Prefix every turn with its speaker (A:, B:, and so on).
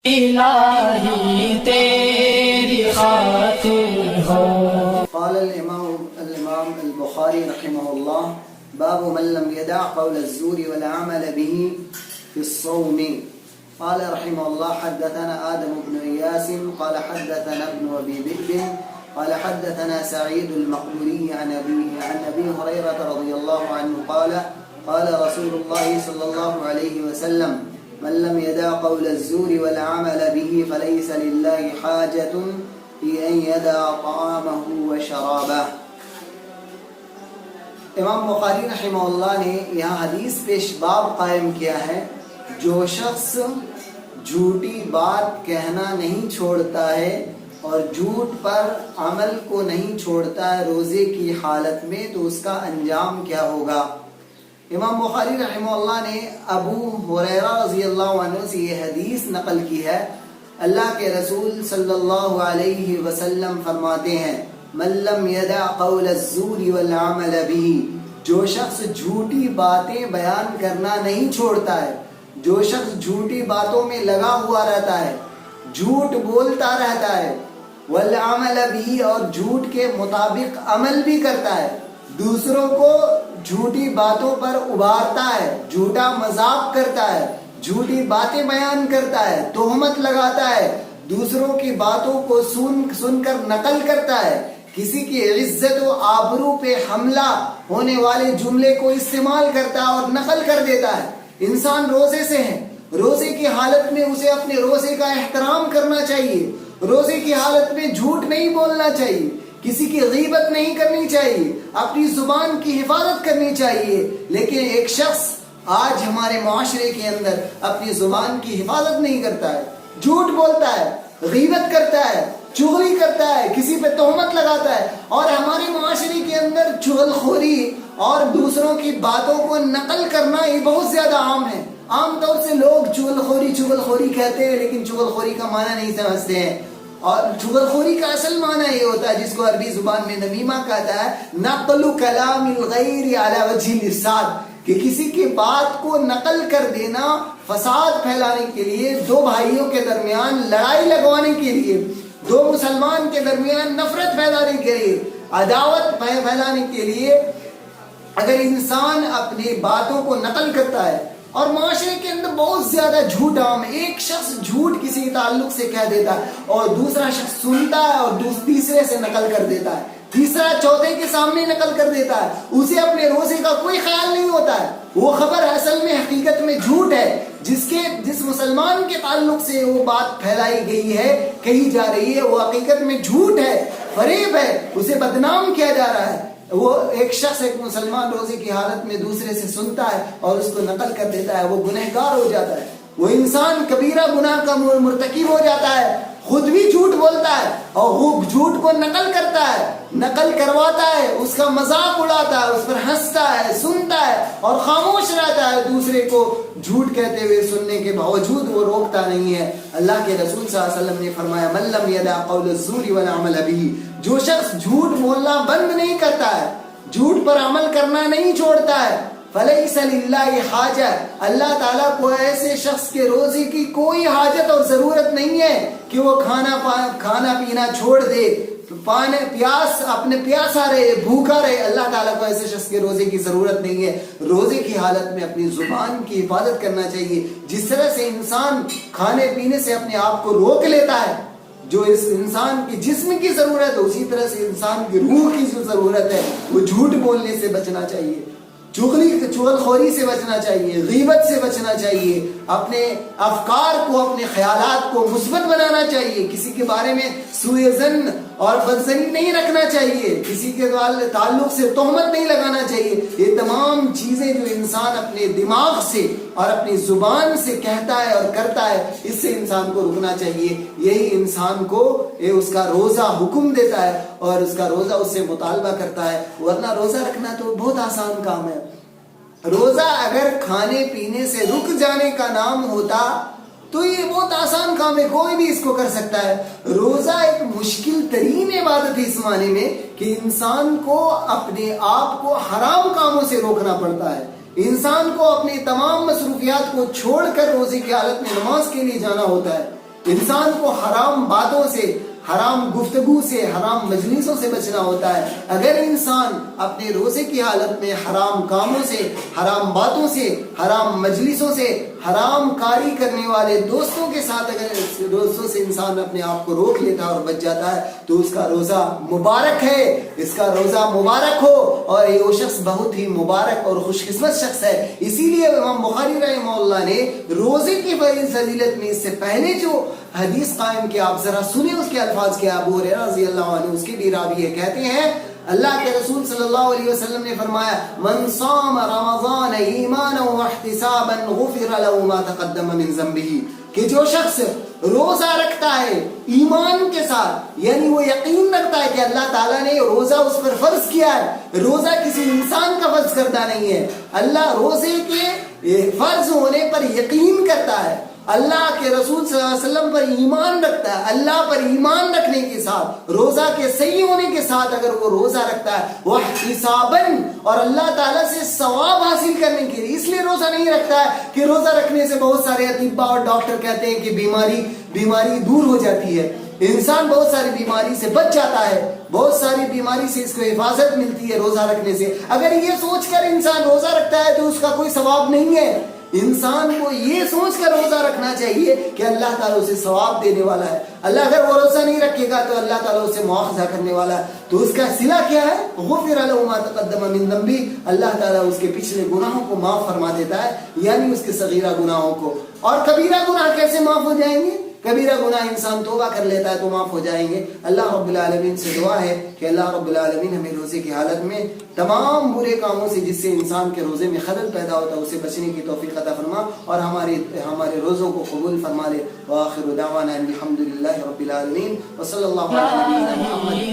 A: الہی تیری خاطر ہو۔
B: قال الامام البخاری رحمہ اللہ باب من لم يدع قول الزور والعمل به في الصوم. قال رحمه الله حدثنا آدم بن إياس قال حدثنا ابن أبي ذئب قال حدثنا سعيد المقبوري عن أبي هريرة رضي الله عنه قال قال رسول الله صلى الله عليه وسلم من لم يدع قول الزور والعمل به فليس لله حاجة في أن يدع طعامه وشرابه. امام بخاری رحمہ اللہ نے یہاں حدیث پیش باب قائم کیا ہے، جو شخص جھوٹی بات کہنا نہیں چھوڑتا ہے اور جھوٹ پر عمل کو نہیں چھوڑتا ہے روزے کی حالت میں، تو اس کا انجام کیا ہوگا؟ امام بخاری رحمہ اللہ نے ابو ہریرہ رضی اللہ عنہ سے یہ حدیث نقل کی ہے۔ اللہ کے رسول صلی اللہ علیہ وسلم فرماتے ہیں من لم يدع قول الزور والعمل به، جو شخص جھوٹی باتیں بیان کرنا نہیں چھوڑتا ہے، جو شخص جھوٹی باتوں میں لگا ہوا رہتا ہے، جھوٹ بولتا رہتا ہے، والعمل به، اور جھوٹ کے مطابق عمل بھی کرتا ہے، دوسروں کو جھوٹی باتوں پر ابھارتا ہے، جھوٹا مذاق کرتا ہے، جھوٹی باتیں بیان کرتا ہے، تہمت لگاتا ہے، دوسروں کی باتوں کو سن کر نقل کرتا ہے، کسی کی عزت و آبرو پہ حملہ ہونے والے جملے کو استعمال کرتا ہے اور نقل کر دیتا ہے۔ انسان روزے سے ہے، روزے کی حالت میں اسے اپنے روزے کا احترام کرنا چاہیے، روزے کی حالت میں جھوٹ نہیں بولنا چاہیے، کسی کی غیبت نہیں کرنی چاہیے، اپنی زبان کی حفاظت کرنی چاہیے۔ لیکن ایک شخص آج ہمارے معاشرے کے اندر اپنی زبان کی حفاظت نہیں کرتا ہے، جھوٹ بولتا ہے، غیبت کرتا ہے، چغلی کرتا ہے، کسی پہ تہمت لگاتا ہے، اور ہمارے معاشرے کے اندر چغل خوری اور دوسروں کی باتوں کو نقل کرنا یہ بہت زیادہ عام ہے۔ عام طور سے لوگ چغل خوری کہتے ہیں، لیکن چغل خوری کا معنی نہیں سمجھتے ہیں، اور چغل خوری کا اصل معنی یہ ہوتا ہے جس کو عربی زبان میں نمیمہ کہتا ہے، نقل کلام الغیر علی وجہ الافساد، کہ کسی کی بات کو نقل کر دینا فساد پھیلانے کے لیے، دو بھائیوں کے درمیان لڑائی لگوانے کے لیے، دو مسلمان کے درمیان نفرت پھیلانے کے لیے، عداوت پھیلانے کے لیے اگر انسان اپنی باتوں کو نقل کرتا ہے۔ اور معاشرے کے اندر بہت زیادہ جھوٹ عام ہے، ایک شخص جھوٹ کسی تعلق سے کہہ دیتا ہے اور دوسرا شخص سنتا ہے اور تیسرے سے نقل کر دیتا ہے، تیسرا چوتھے کے سامنے نقل کر دیتا ہے، اسے اپنے روزے کا کوئی خیال نہیں ہوتا ہے، وہ خبر اصل میں حقیقت میں جھوٹ ہے، جس مسلمان کے تعلق سے وہ بات پھیلائی گئی ہے، کہی جا رہی ہے، وہ حقیقت میں جھوٹ ہے، فریب ہے، اسے بدنام کیا جا رہا ہے۔ وہ ایک شخص ایک مسلمان روزے کی حالت میں دوسرے سے سنتا ہے اور اس کو نقل کر دیتا ہے، وہ گنہگار ہو جاتا ہے، وہ انسان کبیرہ گناہ کا مرتکب ہو جاتا ہے، خود بھی جھوٹ بولتا ہے اور وہ جھوٹ کو نقل کرتا ہے، نقل کرواتا ہے، اس کا مذاق اڑاتا ہے، اس پر ہنستا ہے، سنتا ہے اور خاموش رہتا ہے، دوسرے کو جھوٹ کہتے ہوئے سننے کے باوجود وہ روکتا نہیں ہے۔ اللہ کے رسول صلی اللہ علیہ وسلم نے فرمایا من لم يدع قول الزور والعمل به، جو شخص جھوٹ بولنا بند نہیں کرتا ہے، جھوٹ پر عمل کرنا نہیں چھوڑتا ہے، فلیس للہ حاجہ، اللہ تعالیٰ کو ایسے شخص کے روزے کی کوئی حاجت اور ضرورت نہیں ہے کہ وہ کھانا پینا چھوڑ دے، اپنے پیاسا رہے، بھوکا رہے۔ اللہ تعالیٰ کو ایسے شخص کے روزے کی ضرورت نہیں ہے۔ روزے کی حالت میں اپنی زبان کی حفاظت کرنا چاہیے، جس طرح سے انسان کھانے پینے سے اپنے آپ کو روک لیتا ہے، جو اس انسان کی جسم کی ضرورت ہے، اسی طرح سے انسان کی روح کی جو ضرورت ہے وہ جھوٹ بولنے سے بچنا چاہیے، چغل خوری سے بچنا چاہیے، غیبت سے بچنا چاہیے، اپنے افکار کو، اپنے خیالات کو مثبت بنانا چاہیے، کسی کے بارے میں سوء ظن اور بدظنی نہیں رکھنا چاہیے، کسی کے تعلق سے تہمت نہیں لگانا چاہیے۔ یہ تمام چیزیں جو انسان اپنے دماغ سے اور اپنی زبان سے کہتا ہے اور کرتا ہے، اس سے انسان کو رکنا چاہیے۔ یہی انسان کو اس کا روزہ حکم دیتا ہے اور اس کا روزہ اس سے مطالبہ کرتا ہے، ورنہ روزہ رکھنا تو بہت آسان کام ہے۔ روزہ اگر کھانے پینے سے رک جانے کا نام ہوتا تو یہ بہت آسان کام ہے، کوئی بھی اس کو کر سکتا ہے۔ روزہ ایک مشکل ترین عبادت ہے اس معنی میں کہ انسان کو اپنے آپ کو حرام کاموں سے روکنا پڑتا ہے، انسان کو اپنی تمام مصروفیات کو چھوڑ کر روزے کی حالت میں نماز کے لیے جانا ہوتا ہے۔ انسان کو حرام باتوں سے، حرام گفتگو سے، حرام مجلسوں سے بچنا ہوتا ہے۔ اگر انسان اپنے روزے کی حالت میں حرام کاموں سے، حرام باتوں سے، حرام مجلسوں سے، حرام کاری کرنے والے دوستوں کے ساتھ اگر دوستوں سے انسان اپنے آپ کو روک لیتا ہے اور بچ جاتا ہے تو اس کا روزہ مبارک ہے، اس کا روزہ مبارک ہو، اور یہ وہ شخص بہت ہی مبارک اور خوش قسمت شخص ہے۔ اسی لیے امام بخاری رحمہ اللہ نے روزے کی فضیلت میں اس سے پہلے جو حدیث قائم کیا، آپ ذرا سنیں اس کے الفاظ کیا۔ ابو ہریرہ رضی اللہ عنہ اس کے بھی راوی ہے، کہتے ہیں اللہ کے رسول صلی اللہ علیہ وسلم نے فرمایا من صام رمضان ایمانا واحتسابا غفر له ما تقدم من ذنبه، کہ جو شخص روزہ رکھتا ہے ایمان کے ساتھ، یعنی وہ یقین رکھتا ہے کہ اللہ تعالیٰ نے روزہ اس پر فرض کیا ہے، روزہ کسی انسان کا فرض کردہ نہیں ہے، اللہ روزے کے فرض ہونے پر یقین کرتا ہے، اللہ کے رسول صلی اللہ علیہ وسلم پر ایمان رکھتا ہے، اللہ پر ایمان رکھنے کے ساتھ، روزہ کے صحیح ہونے کے ساتھ اگر وہ روزہ رکھتا ہے واحتساباً، اور اللہ تعالیٰ سے ثواب حاصل کرنے کے لیے، اس لیے روزہ نہیں رکھتا ہے کہ روزہ رکھنے سے بہت سارے اطباء اور ڈاکٹر کہتے ہیں کہ بیماری دور ہو جاتی ہے، انسان بہت ساری بیماری سے بچ جاتا ہے، بہت ساری بیماری سے اس کو حفاظت ملتی ہے روزہ رکھنے سے۔ اگر یہ سوچ کر انسان روزہ رکھتا ہے تو اس کا کوئی ثواب نہیں ہے۔ انسان کو یہ سوچ کر روزہ رکھنا چاہیے کہ اللہ تعالیٰ اسے ثواب دینے والا ہے، اللہ اگر وہ روزہ نہیں رکھے گا تو اللہ تعالیٰ اسے مواخذہ کرنے والا ہے، تو اس کا صلہ کیا ہے؟ غفر له ما تقدم من ذنبه، اللہ تعالیٰ اس کے پچھلے گناہوں کو معاف فرما دیتا ہے، یعنی اس کے صغیرہ گناہوں کو۔ اور کبیرہ گناہ کیسے معاف ہو جائیں گے؟ کبیرہ گناہ انسان توبہ کر لیتا ہے تو معاف ہو جائیں گے۔ اللہ رب العالمین سے دعا ہے کہ اللہ رب العالمین ہمیں روزے کی حالت میں تمام برے کاموں سے جس سے انسان کے روزے میں خلل پیدا ہوتا ہے اسے بچنے کی توفیق عطا فرما، اور ہمارے روزوں کو قبول فرما لے۔ وآخر دعوانا الحمد للہ رب العالمین، وصلی اللہ علیہ وسلم۔